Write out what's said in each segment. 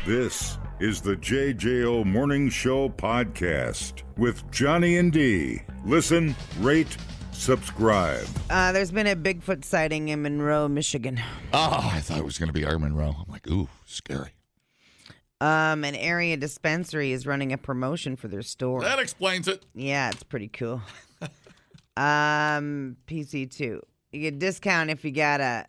This is the JJO Morning Show podcast with Johnny and D. Listen, rate, subscribe. There's been a Bigfoot sighting in Monroe, Michigan. Oh, I thought it was going to be our Monroe. I'm like, ooh, scary. An area dispensary is running a promotion for their store. That explains it. Yeah, it's pretty cool. PC2. You get a discount if you got a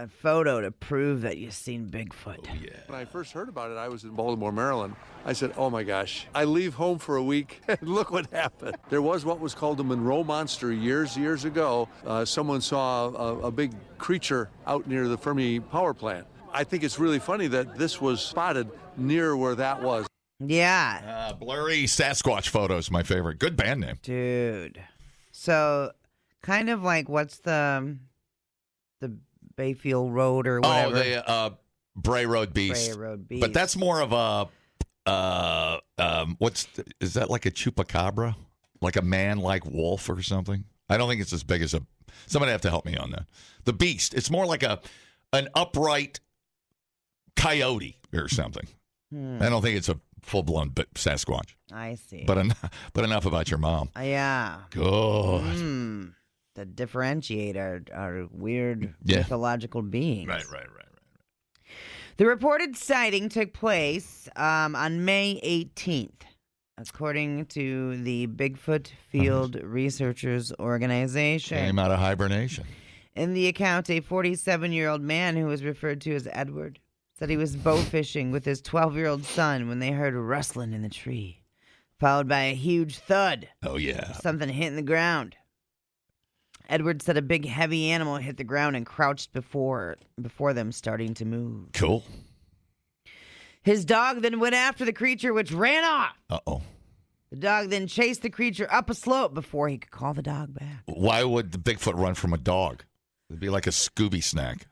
photo to prove that you've seen Bigfoot. Oh, yeah. When I first heard about it, I was in Baltimore, Maryland. I said, oh my gosh, I leave home for a week, and look what happened. There was what was called the Monroe Monster years ago. Someone saw a big creature out near the Fermi power plant. I think it's really funny that this was spotted near where that was. Yeah. Blurry Sasquatch photos, my favorite. Good band name. Dude. So, kind of like, what's the Bayfield Road or whatever? Oh, the Bray Road Beast. Bray Road Beast. But that's more of a, is that like a chupacabra? Like a man-like wolf or something? I don't think it's as big as somebody have to help me on that. The Beast. It's more like an upright coyote or something. I don't think it's a full-blown Sasquatch. I see. But enough about your mom. Yeah. Good. To differentiate our weird mythological beings. Right. The reported sighting took place on May 18th, according to the Bigfoot Field Researchers Organization. Came out of hibernation. In the account, a 47-year-old man who was referred to as Edward said he was bow fishing with his 12-year-old son when they heard a rustling in the tree, followed by a huge thud. Oh, yeah. Something hitting the ground. Edward said a big, heavy animal hit the ground and crouched before them, starting to move. Cool. His dog then went after the creature, which ran off. Uh-oh. The dog then chased the creature up a slope before he could call the dog back. Why would the Bigfoot run from a dog? It'd be like a Scooby snack.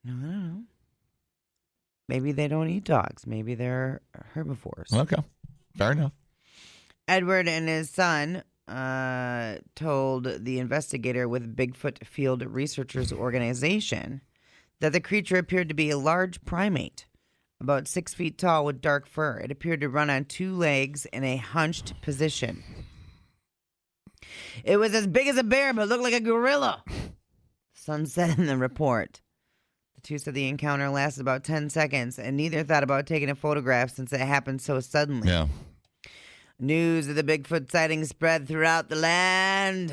I don't know. Maybe they don't eat dogs. Maybe they're herbivores. Okay. Fair enough. Edward and his son told the investigator with Bigfoot Field Researchers Organization that the creature appeared to be a large primate, about 6 feet tall with dark fur. It appeared to run on two legs in a hunched position. It was as big as a bear, but looked like a gorilla, son said in the report. The two said the encounter lasted about 10 seconds, and neither thought about taking a photograph since it happened so suddenly. Yeah. News of the Bigfoot sighting spread throughout the land.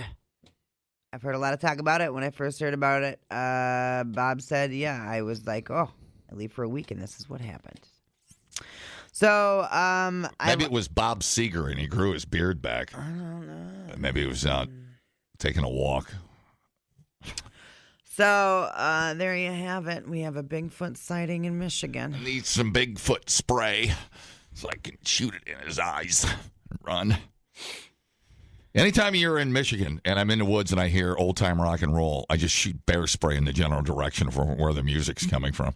I've heard a lot of talk about it. When I first heard about it, Bob said, yeah, I was like, oh, I leave for a week, and this is what happened. So, maybe it was Bob Seger, and he grew his beard back. I don't know. Maybe he was out taking a walk. So, there you have it. We have a Bigfoot sighting in Michigan. I need some Bigfoot spray so I can shoot it in his eyes and run. Anytime you're in Michigan and I'm in the woods and I hear old-time rock and roll, I just shoot bear spray in the general direction of where the music's coming from.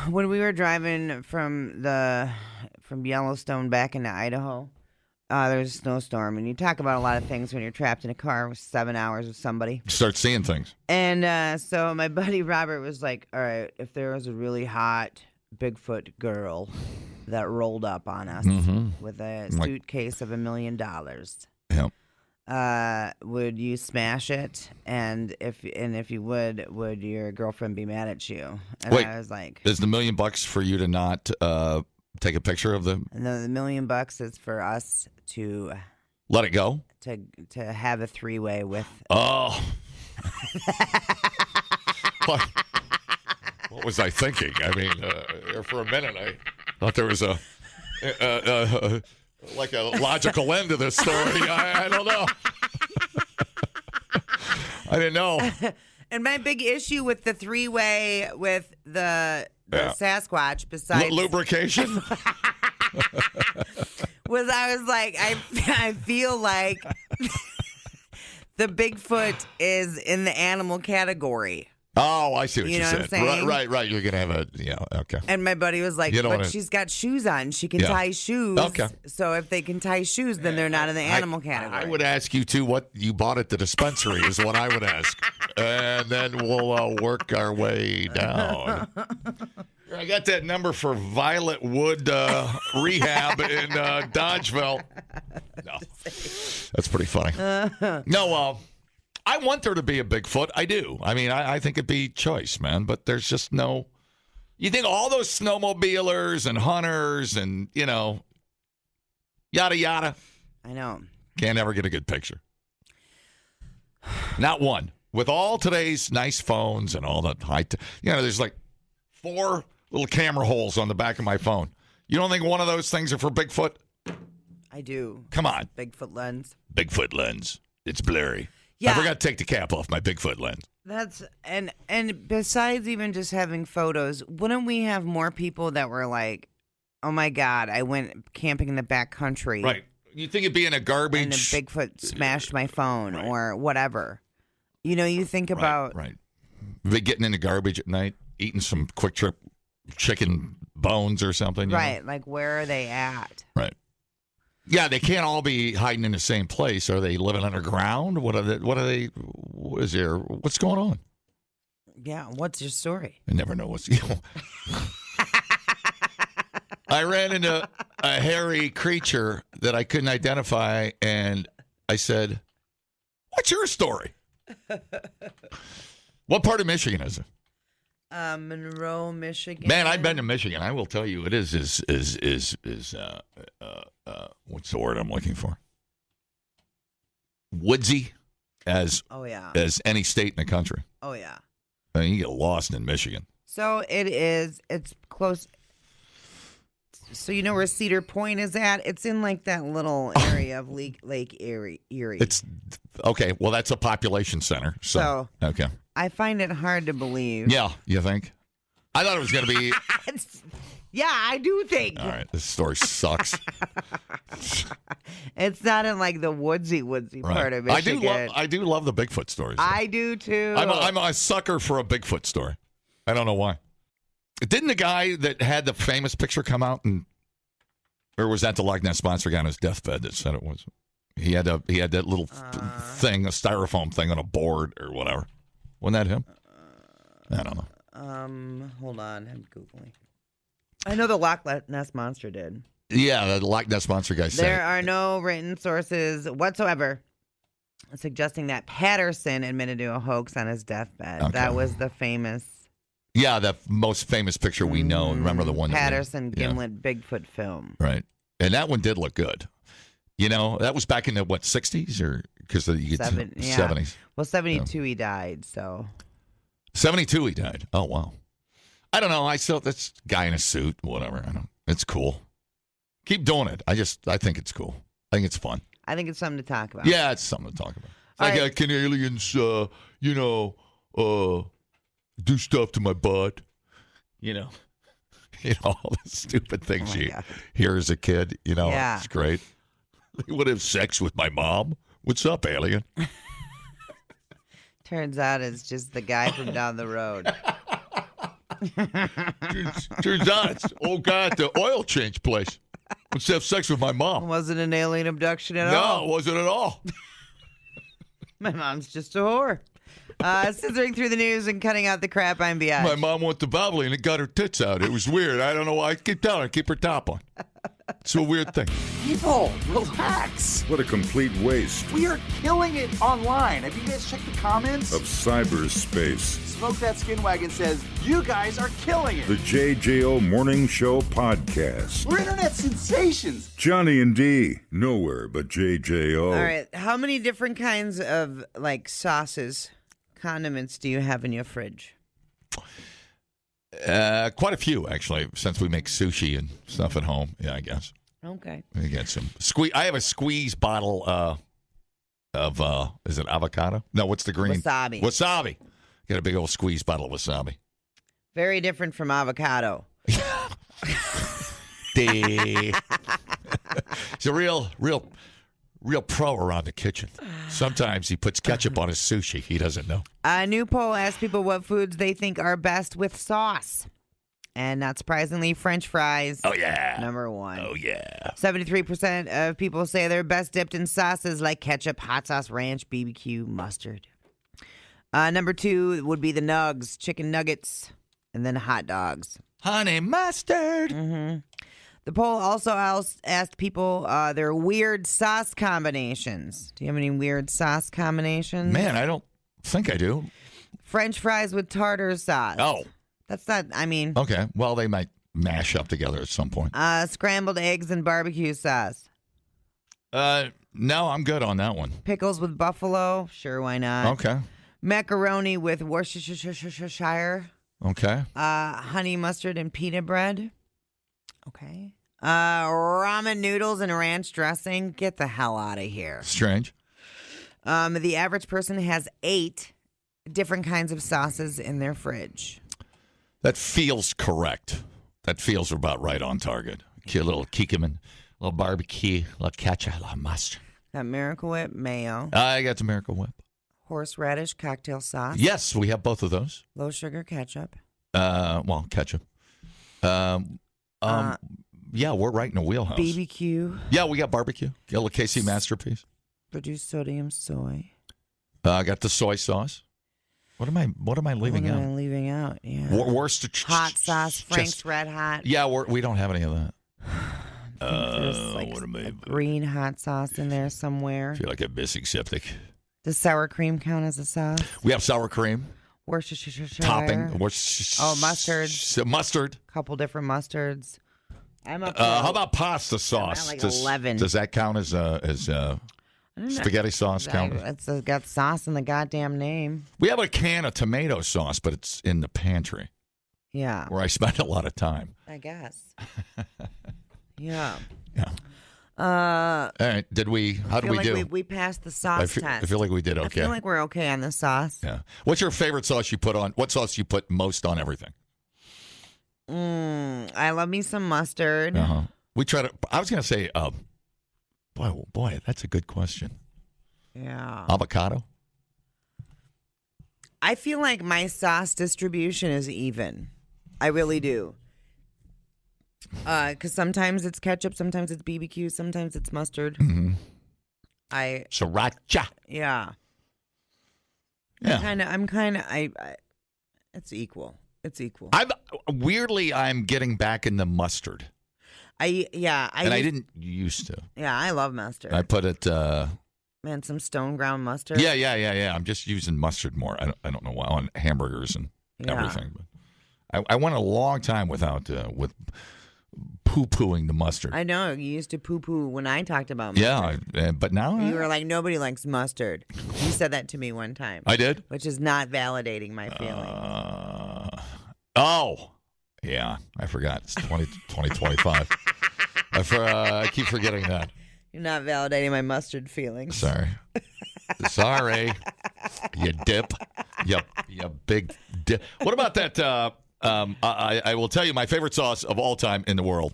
When we were driving from Yellowstone back into Idaho, there was a snowstorm, and you talk about a lot of things when you're trapped in a car with 7 hours with somebody. You start seeing things. And so my buddy Robert was like, all right, if there was a really hot Bigfoot girl that rolled up on us with a suitcase of $1 million, would you smash it? And if you would your girlfriend be mad at you? And wait, I was like, is the $1 million for you to not take a picture of them? No, the $1 million is for us to let it go, to have a three-way with. Oh. What was I thinking? I mean, for a minute, I thought there was like a logical end to this story. I don't know. I didn't know. And my big issue with the three-way with the Sasquatch, besides lubrication, was I was like, I feel like the Bigfoot is in the animal category. Oh, I see what you know said. What I'm saying? Right. You're gonna have okay. And my buddy was like, but she's got shoes on. She can tie shoes. Okay. So if they can tie shoes, then they're not in the animal category. I would ask you, too, what you bought at the dispensary is what I would ask. And then we'll work our way down. I got that number for Violet Wood Rehab in Dodgeville. No, that's pretty funny. No, I want there to be a Bigfoot. I do. I mean, I think it'd be choice, man. But there's just no. You think all those snowmobilers and hunters and yada yada. I know. Can't ever get a good picture. Not one. With all today's nice phones and all the there's like 4 little camera holes on the back of my phone. You don't think one of those things are for Bigfoot? I do. Come on. Bigfoot lens. Bigfoot lens. It's blurry. Yeah. I forgot to take the cap off my Bigfoot lens. That's and besides even just having photos, wouldn't we have more people that were like, "Oh my God, I went camping in the back country." Right. You think it'd be in a garbage. And a Bigfoot smashed my phone or whatever. You think about. Right. They getting in the garbage at night, eating some Quick Trip chicken bones or something. Right. Like, where are they at? Right. Yeah, they can't all be hiding in the same place. Are they living underground? What's going on? Yeah. What's your story? I never know what's. I ran into a hairy creature that I couldn't identify, and I said, "What's your story?" What part of Michigan is it? Monroe, Michigan. Man, I've been to Michigan. I will tell you, it is what's the word I'm looking for? Woodsy as any state in the country. Oh yeah. I mean, you get lost in Michigan. So it's close. So you know where Cedar Point is at? It's in like that little area of Lake Erie. It's okay. Well, that's a population center. So okay. I find it hard to believe. Yeah, you think? I thought it was going to be. Yeah, I do think. All right, this story sucks. It's not in like the woodsy part of Michigan. I do love the Bigfoot stories. I do too. I'm a sucker for a Bigfoot story. I don't know why. Didn't the guy that had the famous picture come out or was that the Loch Ness Monster guy on his deathbed that said it was? He had that little thing, a styrofoam thing on a board or whatever. Wasn't that him? I don't know. Hold on, I'm Googling. I know the Loch Ness Monster did. Yeah, the Loch Ness Monster guy said there are no written sources whatsoever suggesting that Patterson admitted to a hoax on his deathbed. Okay. That was the famous. Yeah, the most famous picture we know. Remember the one? Patterson Gimlet Bigfoot film. Right. And that one did look good. That was back in the, 60s? Or because you get 70s. Well, 72 he died, so. 72 he died. Oh, wow. I don't know. I still, that's guy in a suit, whatever. It's cool. Keep doing it. I think it's cool. I think it's fun. I think it's something to talk about. Yeah, it's something to talk about. Like, can aliens, do stuff to my butt, all the stupid things you hear as a kid, It's great. They would have sex with my mom. What's up, alien? Turns out it's just the guy from down the road. Turns out it's old guy at the oil change place. Wants to have sex with my mom. It wasn't an alien abduction at all. No, it wasn't at all. My mom's just a whore. Scissoring through the news and cutting out the crap, I'm Biatch. My mom went to Bobley and it got her tits out. It was weird. I don't know why. I keep telling her, keep her top on. It's a weird thing. People, relax. What a complete waste We are killing it online. Have you guys checked the comments? of cyberspace. Smoke That Skin Wagon says, you guys are killing it. The JJO Morning Show Podcast. We're internet sensations. Johnny and D, nowhere but JJO. All right. How many different kinds of sauces, condiments do you have in your fridge? Quite a few, actually, since we make sushi and stuff at home. Yeah, I guess. Okay. We get some I have a squeeze bottle of is it avocado? No, what's the green? Wasabi. Got a big old squeeze bottle of wasabi. Very different from avocado. He's a real pro around the kitchen. Sometimes he puts ketchup on his sushi. He doesn't know. A new poll asked people what foods they think are best with sauce. And not surprisingly, French fries. Oh, yeah. Number one. Oh, yeah. 73% of people say they're best dipped in sauces like ketchup, hot sauce, ranch, BBQ, mustard. Number two would be the nugs, chicken nuggets, and then hot dogs. Honey mustard. The poll also asked people their weird sauce combinations. Do you have any weird sauce combinations? Man, I don't think I do. French fries with tartar sauce. Oh. That's not, I mean. Okay. Well, they might mash up together at some point. Scrambled eggs and barbecue sauce. No, I'm good on that one. Pickles with buffalo. Sure, why not? Okay. Macaroni with Worcestershire. Okay. Honey mustard and pita bread. Okay. Ramen noodles and ranch dressing. Get the hell out of here. Strange. The average person has 8 different kinds of sauces in their fridge. That feels correct. That feels about right on target. A little kikkoman, a little barbecue, a little ketchup, a little mustard. Got Miracle Whip mayo. I got the Miracle Whip. Horseradish cocktail sauce. Yes, we have both of those. Low sugar ketchup. Well, ketchup. Yeah, we're right in the wheelhouse. BBQ. Yeah, we got barbecue. Got a little KC Masterpiece. Reduced sodium soy. I got the soy sauce. What am I leaving out? What am I leaving out? Yeah. Worcester Hot sauce, Frank's Red Hot. Yeah, we don't have any of that. There's like a green hot sauce in there somewhere. I feel like I'm missing septic. Does sour cream count as a sauce? We have sour cream. Worcestershire. Topping. Mustard. Mustard. Couple different mustards. I'm up. How about pasta sauce? I'm at like 11. Does that count as spaghetti sauce? Count? It's got sauce in the goddamn name. We have a can of tomato sauce, but it's in the pantry. Yeah. Where I spend a lot of time. I guess. Yeah. Yeah. All right. How did we do? We passed the sauce test. I feel like we did okay. I feel like we're okay on the sauce. Yeah. What's your favorite sauce you put on? What sauce you put most on everything? I love me some mustard. Uh-huh. I was going to say, boy, that's a good question. Yeah. Avocado? I feel like my sauce distribution is even. I really do. Because sometimes it's ketchup, sometimes it's BBQ, sometimes it's mustard. Mm-hmm. Sriracha. Yeah. Yeah. It's equal. It's equal. I'm getting back in the mustard. I didn't used to. Yeah, I love mustard. I put it. Man, some stone ground mustard. Yeah. I'm just using mustard more. I don't know why on hamburgers and everything. But I went a long time without with poo-pooing the mustard. I know you used to poo-poo when I talked about mustard. Yeah, but now you were like, nobody likes mustard. You said that to me one time. I did, which is not validating my feeling. Yeah, I forgot. It's 2025. I keep forgetting that. You're not validating my mustard feelings. Sorry. You dip. You big dip. What about that? I will tell you my favorite sauce of all time in the world.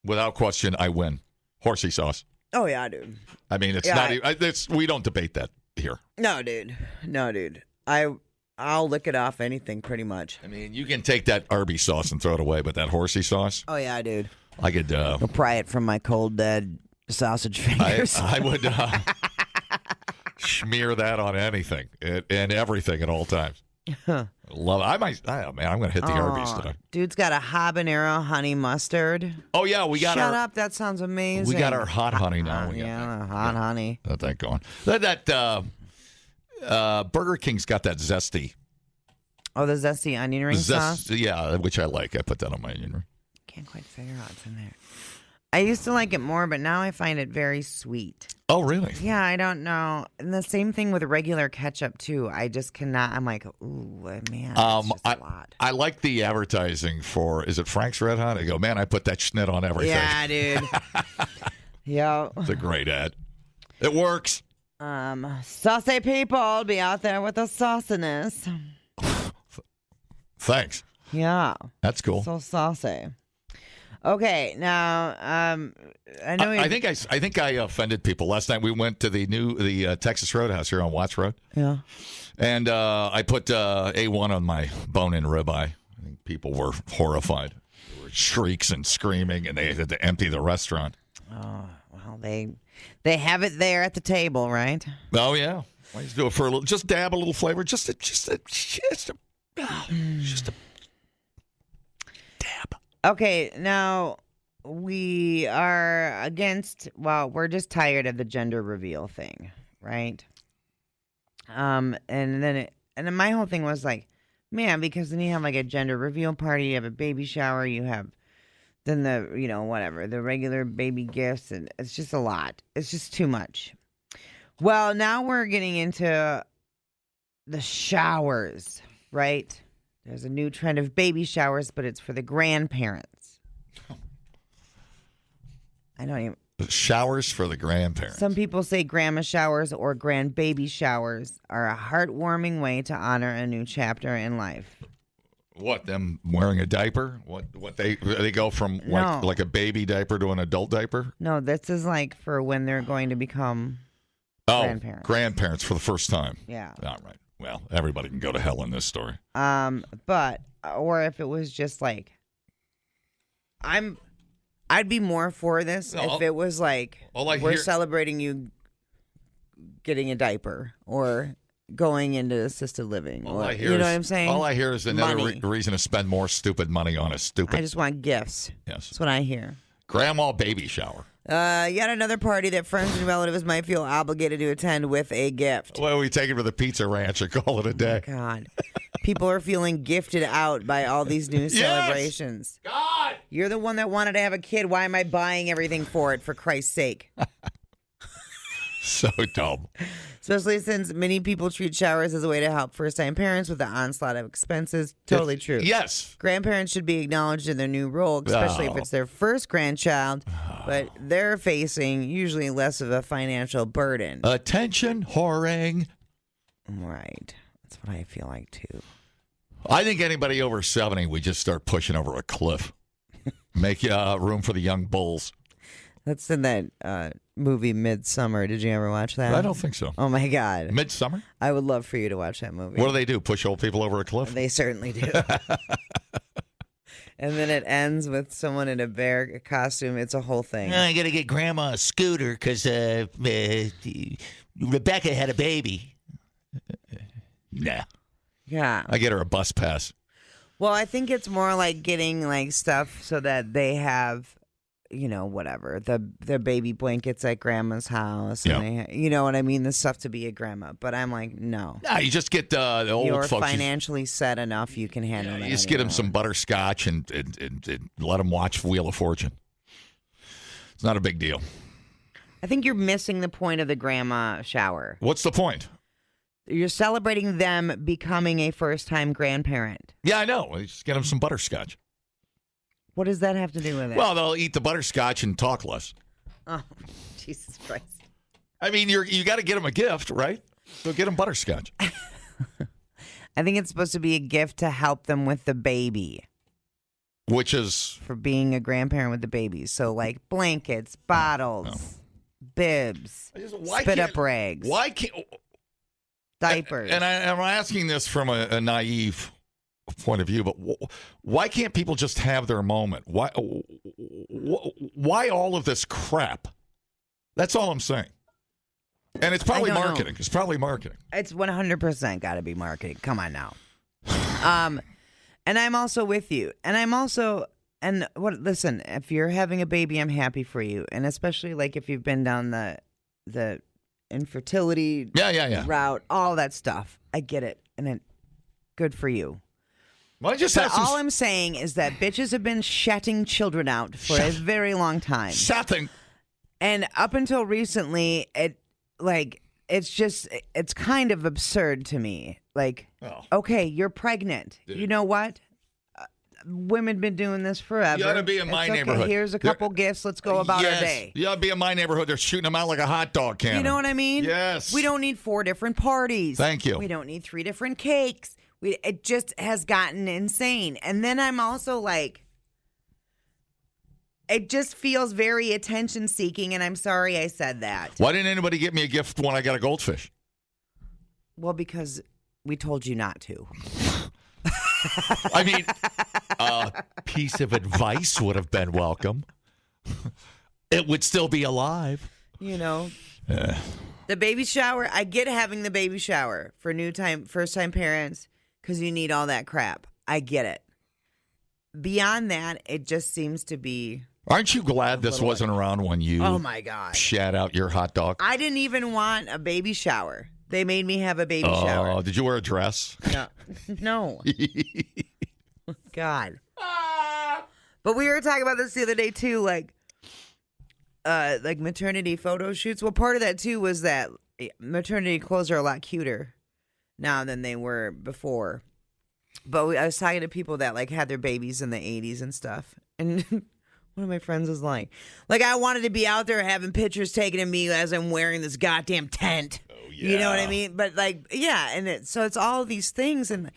Without question, I win. Horsey sauce. Oh, yeah, dude. I mean, it's not even, we don't debate that here. No, dude. I'll lick it off anything pretty much. I mean, you can take that Arby's sauce and throw it away, but that horsey sauce? Oh, yeah, dude. I could... I'll pry it from my cold, dead sausage fingers. I would smear that on anything and everything at all times. Love it. I'm going to hit the Arby's today. Dude's got a habanero honey mustard. Oh, yeah, we got Shut up, that sounds amazing. We got our hot honey now. Hot honey. Got that going. Burger King's got that zesty. Oh, the zesty onion ring sauce? Yeah, which I like. I put that on my onion ring. Can't quite figure out what's in there. I used to like it more, but now I find it very sweet. Oh, really? Yeah, I don't know. And the same thing with regular ketchup, too. I just cannot. I'm like, ooh, man, that's just a lot. I like the advertising for, is it Frank's Red Hot? I go, man, I put that schnit on everything. Yeah, dude. Yeah. It's a great ad. It works. Saucy people be out there with the sauciness. Thanks. Yeah. That's cool. So saucy. Okay, now I know. I think I offended people last night. We went to the Texas Roadhouse here on Watts Road. Yeah. And I put A1 on my bone-in ribeye. I think people were horrified. There were shrieks and screaming, and they had to empty the restaurant. Oh well, they have it there at the table, right? Oh yeah. Why don't you do it for a little? Just dab a little flavor. Just a dab. Okay, now we are against. Well, we're just tired of the gender reveal thing, right? And then my whole thing was like, man, because then you have like a gender reveal party, you have a baby shower, you have then the whatever the regular baby gifts, and it's just a lot. It's just too much. Well, now we're getting into the showers, right? There's a new trend of baby showers, but it's for the grandparents. I don't even. Showers for the grandparents. Some people say grandma showers or grandbaby showers are a heartwarming way to honor a new chapter in life. What, them wearing a diaper? What they go from like a baby diaper to an adult diaper? No, this is like for when they're going to become grandparents. Grandparents for the first time. Yeah. All right. Well, everybody can go to hell in this story. But or if it was just like I'd be more for this if it was like we're celebrating you getting a diaper or going into assisted living. You know what I'm saying? All I hear is another reason to spend more stupid money on a stupid. I just want gifts. Yes. That's what I hear. Grandma baby shower. Yet another party that friends and relatives might feel obligated to attend with a gift. Well, we take it to the pizza ranch and call it a day. God. People are feeling gifted out by all these new celebrations. God! You're the one that wanted to have a kid. Why am I buying everything for it, for Christ's sake? So dumb. Especially since many people treat showers as a way to help first-time parents with the onslaught of expenses. Totally true. Yes. Grandparents should be acknowledged in their new role, especially if it's their first grandchild, but they're facing usually less of a financial burden. Attention whoring. Right. That's what I feel like, too. I think anybody over 70, we just start pushing over a cliff. Make room for the young bulls. That's in that movie Midsummer. Did you ever watch that? I don't think so. Oh, my God. Midsummer? I would love for you to watch that movie. What do? Push old people over a cliff? They certainly do. And then it ends with someone in a bear costume. It's a whole thing. I got to get Grandma a scooter because Rebecca had a baby. Nah. Yeah. I get her a bus pass. Well, I think it's more like getting like stuff so that they have, whatever, the baby blankets at grandma's house. And they, you know what I mean? The stuff to be a grandma. But I'm like, no. Nah, you just get the old You're folks. financially set enough, you can handle that. You just get them some butterscotch and let them watch Wheel of Fortune. It's not a big deal. I think you're missing the point of the grandma shower. What's the point? You're celebrating them becoming a first-time grandparent. Yeah, I know. Just get them some butterscotch. What does that have to do with it? Well, they'll eat the butterscotch and talk less. Oh, Jesus Christ. I mean, you got to get them a gift, right? So get them butterscotch. I think it's supposed to be a gift to help them with the baby. Which is? For being a grandparent with the baby. So, like, blankets, bottles, bibs, spit-up rags. Why can't... Diapers. And I'm asking this from a naive point of view, but why can't people just have their moment? Why all of this crap? That's all I'm saying. And it's probably marketing. It's probably marketing. It's 100% got to be marketing. Come on now. And I'm also with you. Listen, if you're having a baby, I'm happy for you. And especially like if you've been down the infertility route, all that stuff. I get it. And good for you. Well, all I'm saying is that bitches have been shutting children out for a very long time. Shutting. And up until recently, it's kind of absurd to me. Like, okay, you're pregnant. Dude. You know what? Women been doing this forever. You ought to be in my neighborhood. Here's a couple gifts. Let's go about our day. You ought to be in my neighborhood. They're shooting them out like a hot dog cannon. You know what I mean? Yes. We don't need 4 different parties. Thank you. We don't need 3 different cakes. It just has gotten insane. And then I'm also like, it just feels very attention-seeking, and I'm sorry I said that. Why didn't anybody get me a gift when I got a goldfish? Well, because we told you not to. I mean, a piece of advice would have been welcome. It would still be alive. The baby shower, I get having the baby shower for first-time parents because you need all that crap. I get it. beyond that, it just seems to be. Aren't you glad this wasn't around when you Oh my God. shat out your hot dog? I didn't even want a baby shower. They made me have a baby shower. Oh, did you wear a dress? No. God. But we were talking about this the other day too, like maternity photo shoots. Well, part of that too was that maternity clothes are a lot cuter now than they were before. But I was talking to people that like had their babies in the 80s and stuff, and one of my friends was like, I wanted to be out there having pictures taken of me as I'm wearing this goddamn tent. Yeah. You know what I mean? But so it's all these things, and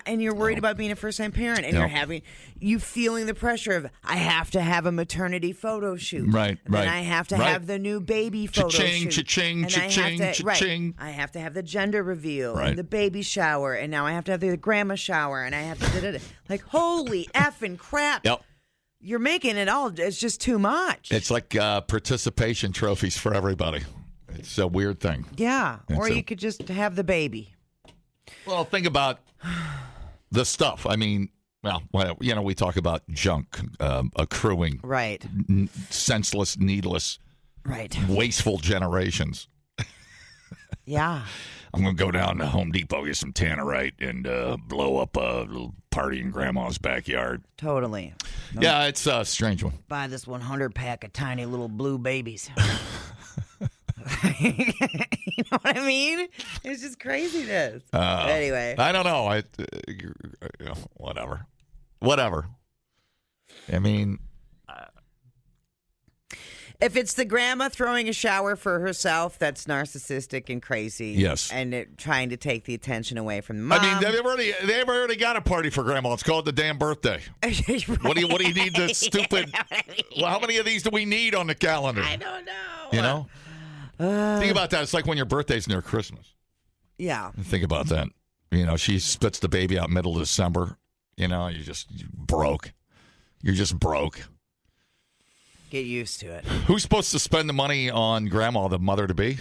you're worried about being a first-time parent, and you feeling the pressure of I have to have a maternity photo shoot, right? And I have to have the new baby photo shoot, cha-ching, cha-ching. I have to have the gender reveal, right, and the baby shower, and now I have to have the grandma shower, and I have to like holy effing crap. Yep. You're making it all. It's just too much. It's like participation trophies for everybody. It's a weird thing. Yeah. Or you could just have the baby. Well, think about the stuff. I mean, we talk about junk accruing. Right. Senseless, needless. Right. Wasteful generations. Yeah. I'm going to go down to Home Depot, get some Tannerite, and blow up a little party in Grandma's backyard. Totally. Yeah, it's a strange one. Buy this 100-pack of tiny little blue babies. You know what I mean? It's just craziness. Anyway. I don't know. Whatever. I mean... If it's the grandma throwing a shower for herself, that's narcissistic and crazy. Yes. And trying to take the attention away from the mom. I mean, they've already got a party for Grandma. It's called the damn birthday. Right. What do you need the stupid... Well, how many of these do we need on the calendar? I don't know. You know? Think about that. It's like when your birthday's near Christmas. Yeah. Think about that. She spits the baby out middle of December. You're broke. You're just broke. Get used to it. Who's supposed to spend the money on Grandma, the mother-to-be?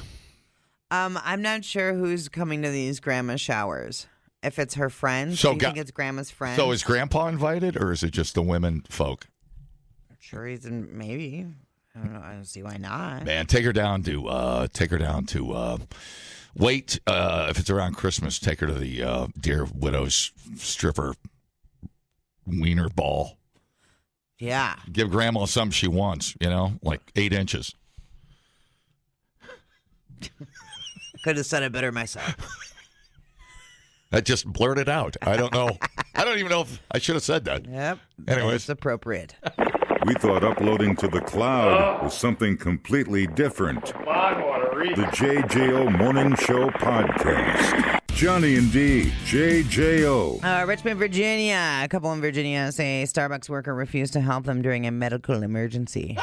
I'm not sure who's coming to these grandma showers. If it's her friends, do you think it's grandma's friends? So is Grandpa invited, or is it just the women folk? I'm sure he's in. Maybe. I don't know. I don't see why not. Man, take her down to. Wait, if it's around Christmas, take her to the Dear Widow's stripper wiener ball. Yeah. Give Grandma something she wants, like 8 inches. Could have said it better myself. I just blurted out. I don't know. I don't even know if I should have said that. Yep. Anyways. It's appropriate. We thought uploading to the cloud was something completely different. The JJO Morning Show Podcast. Johnny and D, JJO. Richmond, Virginia. A couple in Virginia say Starbucks worker refused to help them during a medical emergency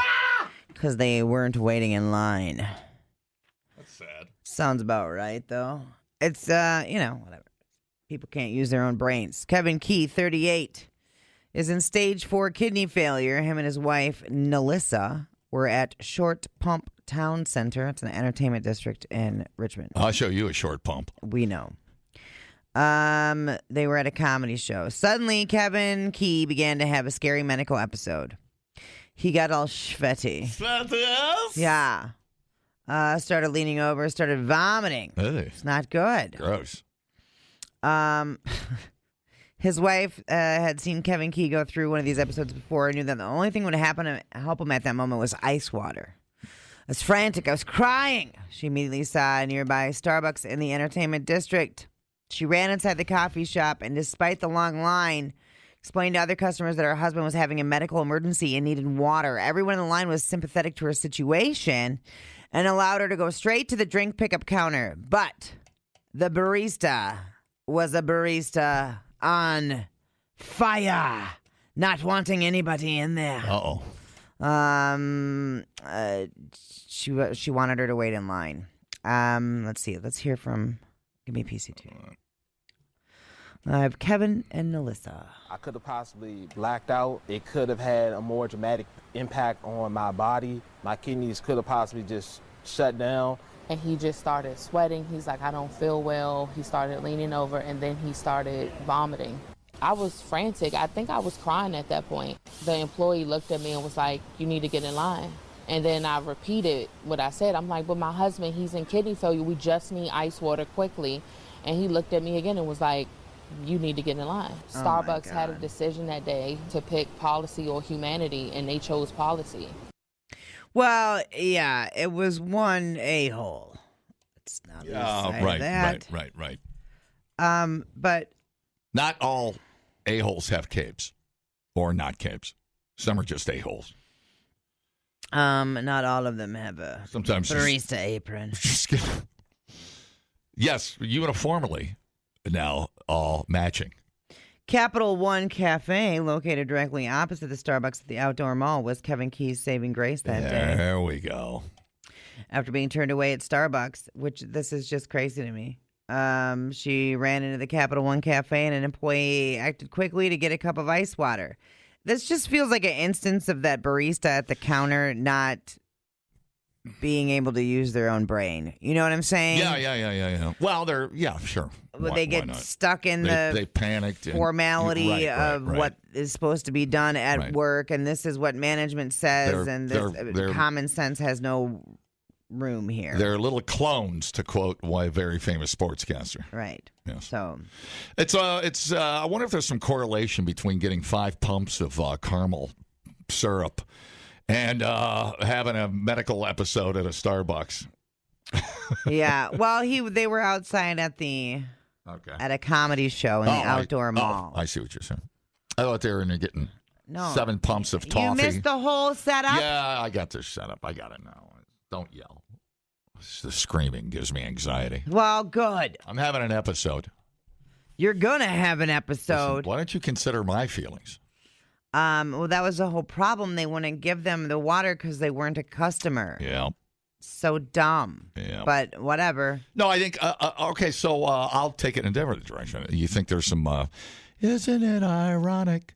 because they weren't waiting in line. That's sad. Sounds about right, though. It's, whatever. People can't use their own brains. Kevin Key, 38, is in stage 4 kidney failure. Him and his wife, Nelissa, were at Short Pump Town Center. It's an entertainment district in Richmond. I'll show you a short pump. We know. They were at a comedy show. Suddenly, Kevin Key began to have a scary medical episode. He got all sweaty. Yeah. Started leaning over, started vomiting. Hey. It's not good. Gross. His wife had seen Kevin Key go through one of these episodes before and knew that the only thing would happen to help him at that moment was ice water. I was frantic. I was crying. She immediately saw a nearby Starbucks in the entertainment district. She ran inside the coffee shop and, despite the long line, explained to other customers that her husband was having a medical emergency and needed water. Everyone in the line was sympathetic to her situation and allowed her to go straight to the drink pickup counter. But the barista was a barista on fire, not wanting anybody in there. Uh-oh. She wanted her to wait in line. Let's see. Let's hear from. Give me PC2. I have Kevin and Nelissa. I could have possibly blacked out. It could have had a more dramatic impact on my body. My kidneys could have possibly just shut down. And he just started sweating. He's like, I don't feel well. He started leaning over, and then he started vomiting. I was frantic. I think I was crying at that point. The employee looked at me and was like, you need to get in line. And then I repeated what I said. I'm like, but my husband, he's in kidney failure. We just need ice water quickly. And he looked at me again and was like, you need to get in line. Starbucks had a decision that day to pick policy or humanity, and they chose policy. Well, yeah, it was one a-hole. It's not Right. But not all a-holes have capes or not capes. Some are just a-holes. not all of them have a Sometimes barista apron. Yes, uniformly now all matching. Capital One Cafe, located directly opposite the Starbucks at the Outdoor Mall, was Kevin Key's saving grace that day. There we go. After being turned away at Starbucks, which this is just crazy to me. She ran into the Capital One Cafe and an employee acted quickly to get a cup of ice water. This just feels like an instance of that barista at the counter not being able to use their own brain. You know what I'm saying? Yeah. Well, sure. They get stuck in they panicked formality of what is supposed to be done at work, and this is what management says, and common sense has no room here. They're little clones, to quote a very famous sportscaster. Right. Yes. So it's I wonder if there's some correlation between getting 5 pumps of caramel syrup and having a medical episode at a Starbucks. Yeah. Well, they were outside at at a comedy show in the outdoor mall. I see what you're saying. I thought they were in there getting 7 pumps of toffee. You missed the whole setup? Yeah, I got this setup. I got it now. Don't yell. The screaming gives me anxiety. Well, good. I'm having an episode. You're going to have an episode. Listen, why don't you consider my feelings? Well, that was the whole problem. They wouldn't give them the water because they weren't a customer. Yeah. So dumb. Yeah. But whatever. No, I think, okay, so I'll take it in a different direction. You think there's some, isn't it ironic?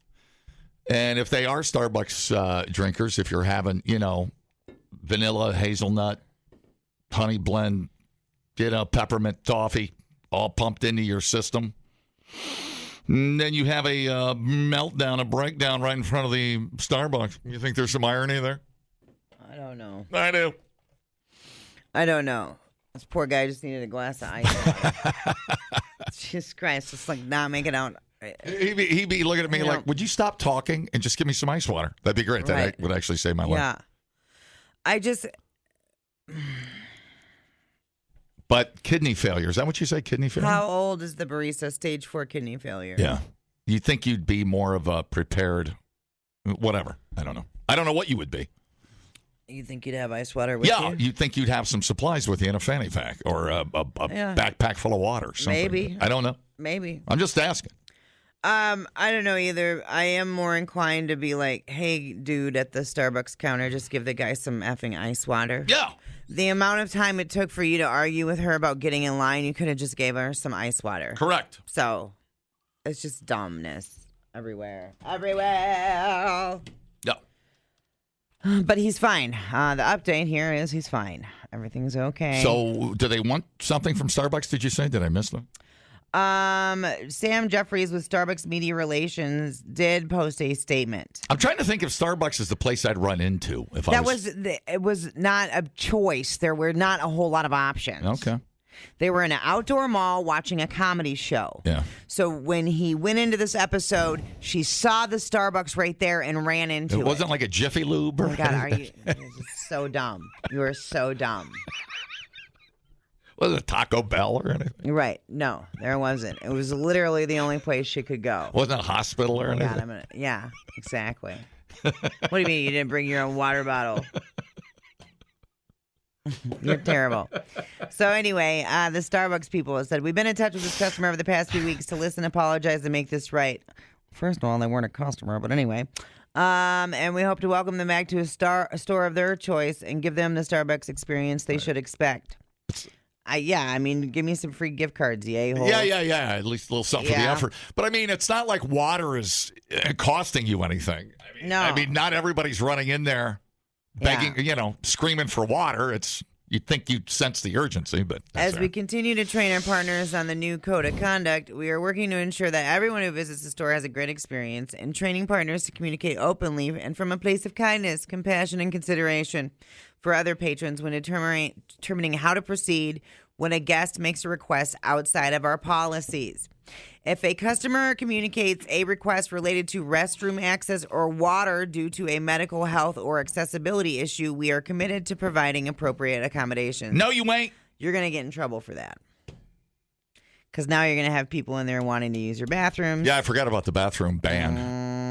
And if they are Starbucks drinkers, if you're having, vanilla, hazelnut, honey blend, peppermint toffee all pumped into your system, and then you have a meltdown, a breakdown right in front of the Starbucks. You think there's some irony there? I don't know. I do. I don't know. This poor guy just needed a glass of ice. Jesus Christ, just like not making out. He'd be looking at me like, would you stop talking and just give me some ice water? That'd be great. That would actually save my life. Yeah. But kidney failure, is that what you say, kidney failure? How old is the barista? Stage 4 kidney failure. Yeah. You think you'd be more of a prepared, whatever. I don't know. I don't know what you would be. You think you'd have ice water with you? Yeah, you'd think you'd have some supplies with you in a fanny pack or a backpack full of water. Something. Maybe. I don't know. Maybe. I'm just asking. I don't know either. I am more inclined to be like, hey, dude, at the Starbucks counter, just give the guy some effing ice water. Yeah. The amount of time it took for you to argue with her about getting in line, you could have just gave her some ice water. Correct. So, it's just dumbness everywhere. Everywhere. Yeah. But he's fine. The update here is he's fine. Everything's okay. So, do they want something from Starbucks, did you say? Did I miss them? Sam Jeffries with Starbucks Media Relations did post a statement. I'm trying to think if Starbucks is the place I'd run into if it was not a choice. There were not a whole lot of options. Okay. They were in an outdoor mall watching a comedy show. Yeah. So when he went into this episode, she saw the Starbucks right there and ran into it. It wasn't like a Jiffy Lube? Oh my God, you're just so dumb. You are so dumb. Was it a Taco Bell or anything? Right. No, there wasn't. It was literally the only place she could go. Wasn't a hospital or anything? God, yeah, exactly. What do you mean you didn't bring your own water bottle? You're terrible. So anyway, the Starbucks people have said, we've been in touch with this customer over the past few weeks to listen, apologize, and make this right. First of all, they weren't a customer, but anyway. And we hope to welcome them back to a store of their choice and give them the Starbucks experience they should expect. Give me some free gift cards, you a-hole. Yeah. At least a little something for the effort. But, I mean, it's not like water is costing you anything. No. I mean, not everybody's running in there begging, screaming for water. It's You'd think you'd sense the urgency, but as we continue to train our partners on the new code of conduct, we are working to ensure that everyone who visits the store has a great experience and training partners to communicate openly and from a place of kindness, compassion, and consideration for other patrons when determining how to proceed when a guest makes a request outside of our policies. If a customer communicates a request related to restroom access or water due to a medical, health, or accessibility issue, we are committed to providing appropriate accommodations. No, you ain't. You're going to get in trouble for that. Because now you're going to have people in there wanting to use your bathrooms. Yeah, I forgot about the bathroom ban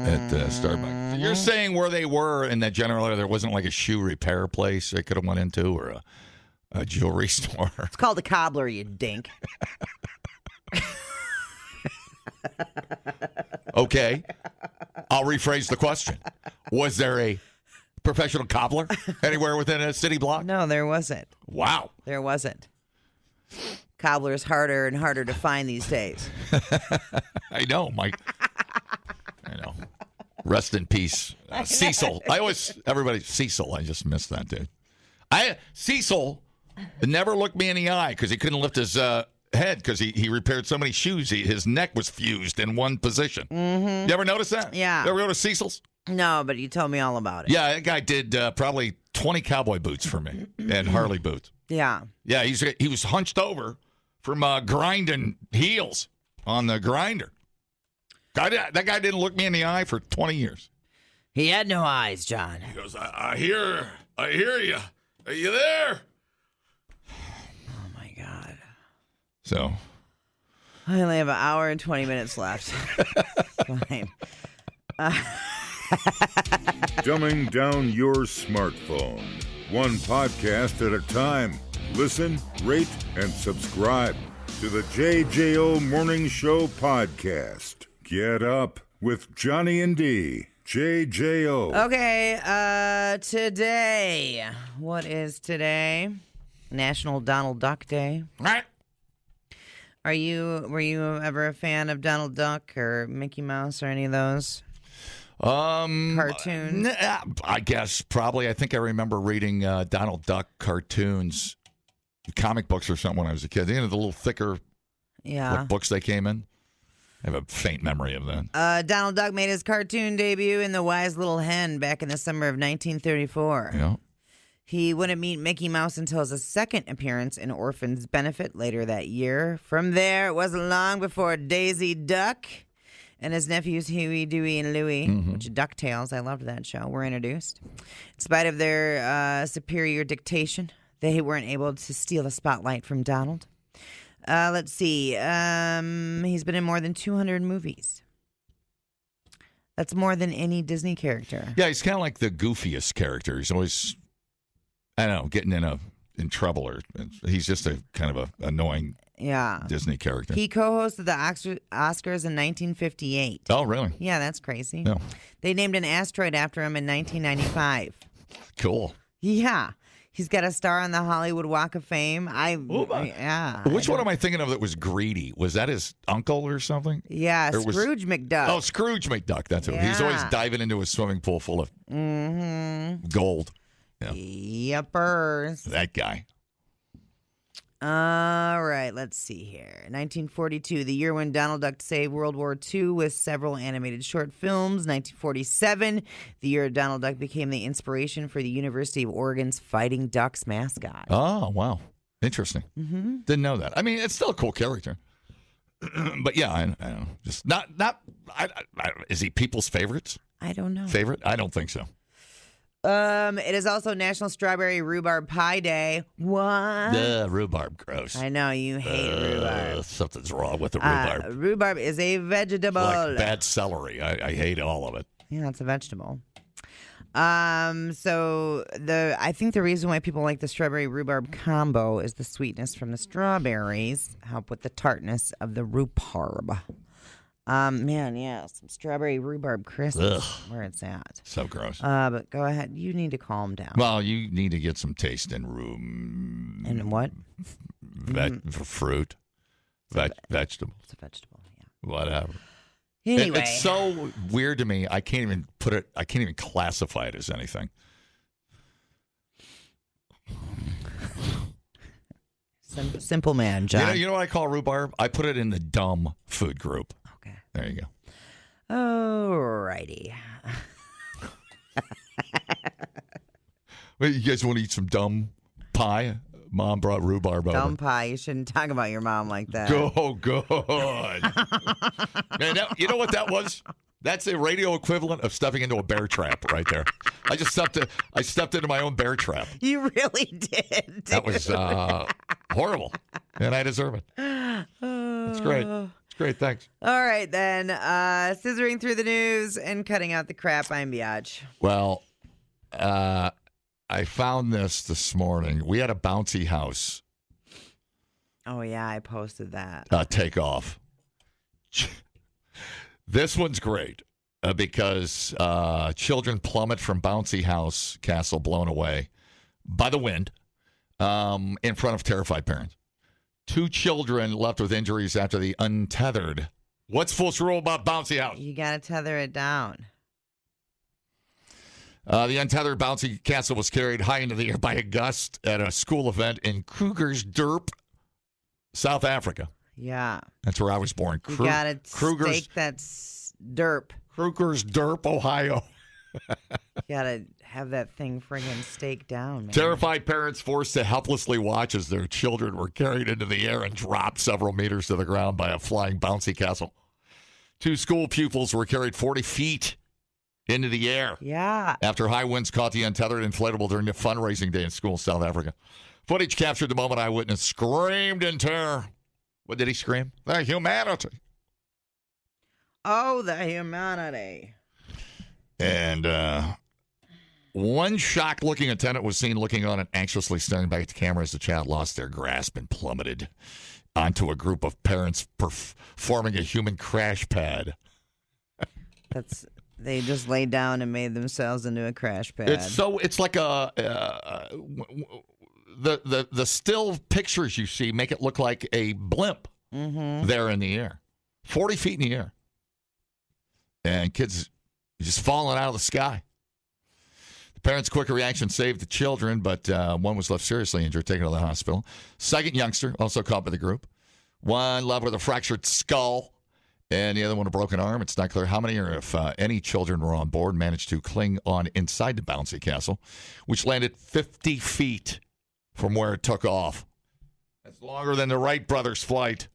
at Starbucks. You're saying where they were in that general area, there wasn't like a shoe repair place they could have went into or a jewelry store. It's called a cobbler, you dink. Okay. I'll rephrase the question. Was there a professional cobbler anywhere within a city block? No, there wasn't. Wow. There wasn't. Cobbler's harder and harder to find these days. I know, Mike. I know. Rest in peace, Cecil. Cecil. I just missed that, dude. Cecil never looked me in the eye because he couldn't lift his head because he repaired so many shoes. His neck was fused in one position. Mm-hmm. You ever notice that? Yeah. You ever go to Cecil's? No, but you told me all about it. Yeah, that guy did probably 20 cowboy boots for me and Harley boots. Yeah. Yeah, he was hunched over from grinding heels on the grinder. That guy didn't look me in the eye for 20 years. He had no eyes, John. He goes, I hear you. Are you there? Oh, my God. So. I only have an hour and 20 minutes left. Fine. Dumbing down your smartphone. One podcast at a time. Listen, rate, and subscribe to the JJO Morning Show podcast. Get up with Johnny and D. JJO. Okay, today. What is today? National Donald Duck Day. Right. Were you ever a fan of Donald Duck or Mickey Mouse or any of those? Cartoons? I guess probably. I think I remember reading Donald Duck cartoons, comic books or something when I was a kid. The little thicker books they came in. I have a faint memory of that. Donald Duck made his cartoon debut in The Wise Little Hen back in the summer of 1934. Yeah. He wouldn't meet Mickey Mouse until his second appearance in Orphan's Benefit later that year. From there, it wasn't long before Daisy Duck and his nephews Huey, Dewey, and Louie, which DuckTales, I loved that show, were introduced. In spite of their superior dictation, they weren't able to steal the spotlight from Donald. Let's see. He's been in more than 200 movies. That's more than any Disney character. Yeah, he's kind of like the goofiest character. He's always, I don't know, getting in trouble. Or he's just a kind of a annoying Disney character. He co-hosted the Oscars in 1958. Oh, really? Yeah, that's crazy. Yeah. They named an asteroid after him in 1995. Cool. Yeah. He's got a star on the Hollywood Walk of Fame. Which one am I thinking of that was greedy? Was that his uncle or something? Yeah, Scrooge McDuck. Oh, Scrooge McDuck. That's who. He's always diving into a swimming pool full of gold. Yeah. Yuppers. That guy. All right, let's see here. 1942, the year when Donald Duck saved World War II with several animated short films. 1947, the year Donald Duck became the inspiration for the University of Oregon's Fighting Ducks mascot. Oh, wow. Interesting. Mm-hmm. Didn't know that. I mean, it's still a cool character. But yeah, I don't know. Just not is he people's favorites? I don't know. Favorite? I don't think so. It is also National Strawberry Rhubarb Pie Day. What? Rhubarb, gross. I know, you hate rhubarb. Something's wrong with the rhubarb. Rhubarb is a vegetable. Like bad celery. I hate all of it. Yeah, it's a vegetable. So I think the reason why people like the strawberry rhubarb combo is the sweetness from the strawberries help with the tartness of the rhubarb. Some strawberry rhubarb crisp. Where it's at. So gross. But go ahead. You need to calm down. Well, you need to get some taste in room. And what? Fruit. Vegetable. It's a vegetable, yeah. Whatever. Anyway. It's so weird to me. I can't even classify it as anything. Simple man, John. You know what I call rhubarb? I put it in the dumb food group. Okay. There you go. Alrighty. Wait, you guys want to eat some dumb pie? Mom brought rhubarb over. Dumb pie. You shouldn't talk about your mom like that. Oh, good. Man, you know what that was? That's the radio equivalent of stepping into a bear trap right there. I stepped into my own bear trap. You really did. Dude. That was horrible, and I deserve it. It's great. It's great. Thanks. All right, then. Scissoring through the news and cutting out the crap. I'm Biatch. Well, I found this morning. We had a bouncy house Oh, yeah, I posted that. take off. This one's great because children plummet from bouncy house castle blown away by the wind in front of terrified parents. 2 children left with injuries after the untethered. What's Fool's rule about bouncy house? You got to tether it down. The untethered bouncy castle was carried high into the air by a gust at a school event in Krugersdorp, South Africa. Yeah. That's where I was born. You got to stake that derp. Krugersdorp, Ohio. You got to have that thing friggin' staked down, man. Terrified parents forced to helplessly watch as their children were carried into the air and dropped several meters to the ground by a flying bouncy castle. 2 school pupils were carried 40 feet into the air. Yeah. After high winds caught the untethered inflatable during a fundraising day in school, South Africa. Footage captured the moment eyewitness screamed in terror. What did he scream? The humanity. Oh, the humanity. And one shocked-looking attendant was seen looking on and anxiously staring back at the camera as the child lost their grasp and plummeted onto a group of parents forming a human crash pad. They just laid down and made themselves into a crash pad. It's like the still pictures you see make it look like a blimp there in the air, 40 feet in the air, and kids just falling out of the sky. The parents' quick reaction saved the children, but one was left seriously injured, taken to the hospital. Second youngster also caught by the group. One left with a fractured skull, and the other one a broken arm. It's not clear how many or if any children were on board, managed to cling on inside the bouncy castle, which landed 50 feet from where it took off. That's longer than the Wright Brothers flight.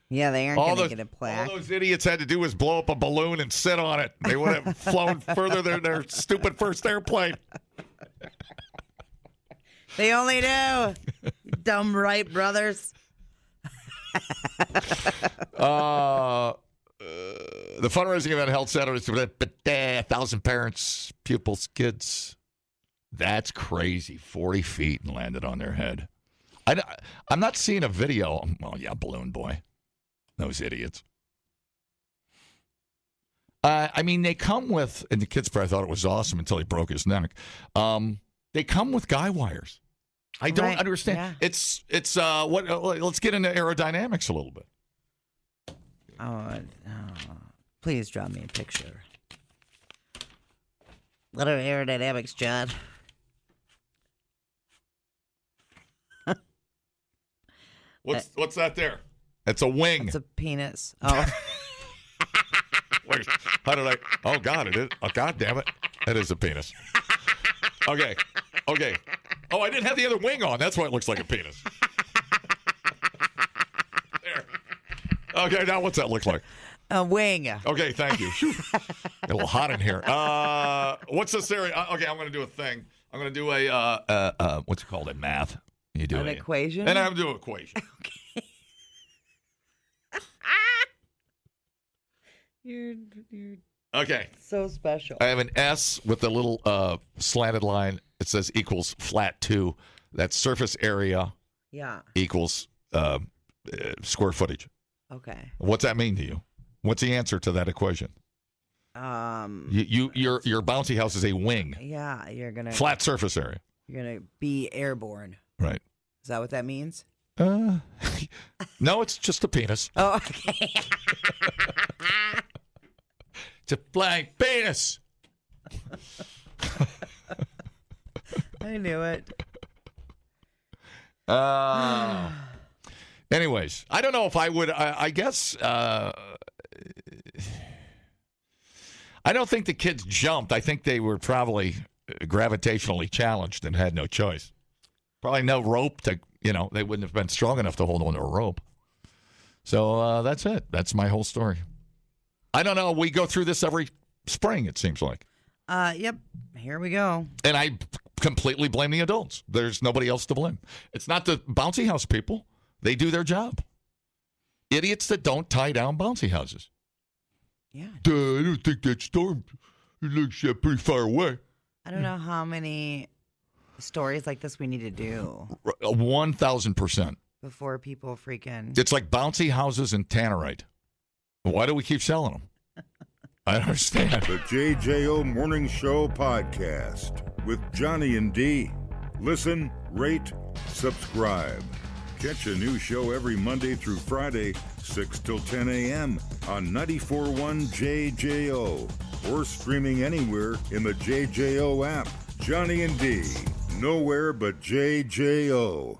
Yeah, they aren't going to get a plaque. All those idiots had to do was blow up a balloon and sit on it. They would have flown further than their stupid first airplane. They only do. Dumb Wright Brothers. The fundraising event held Saturday with 1,000 parents, pupils, kids. That's crazy. 40 feet and landed on their head. I'm not seeing a video. Well, yeah, Balloon Boy. Those idiots. I mean, they come with, and the kids probably thought it was awesome until he broke his neck. They come with guy wires. I don't understand. Yeah. It's what? Let's get into aerodynamics a little bit. Please draw me a picture. What are aerodynamics, John? What's that there? It's a wing. It's a penis. Oh. Wait, how did I? Oh, God, it is. Oh, God damn it. That is a penis. Okay. Oh, I didn't have the other wing on. That's why it looks like a penis. There. Okay, now what's that look like? A wing. Okay, thank you. A little hot in here. What's this area? Okay, I'm going to do a thing. I'm going to do a, what's it called in math? You do an equation? And I'm doing an equation. Okay. You're Okay. so special. I have an S with a little slanted line. It says equals flat 2. That surface area equals square footage. Okay. What's that mean to you? What's the answer to that equation? Your bouncy house is a wing. Yeah, you're gonna flat surface area. You're gonna be airborne. Right. Is that what that means? No, it's just a penis. Oh, okay. It's a flying penis. I knew it. Anyways, I don't know if I would. I guess I don't think the kids jumped. I think they were probably gravitationally challenged and had no choice. Probably no rope to, they wouldn't have been strong enough to hold on to a rope. So that's it. That's my whole story. I don't know. We go through this every spring, it seems like. Yep. Here we go. And I completely blame the adults. There's nobody else to blame. It's not the bouncy house people. They do their job. Idiots that don't tie down bouncy houses. Yeah. I don't think that storm looks pretty far away. I don't know how many stories like this we need to do 1,000%. before people freaking. It's like bouncy houses and tannerite. Why do we keep selling them? I don't understand. The JJO Morning Show podcast with Johnny and D. Listen, rate, subscribe. Catch a new show every Monday through Friday, 6 till 10 a.m. on 94.1 JJO or streaming anywhere in the JJO app. Johnny and D, nowhere but JJO.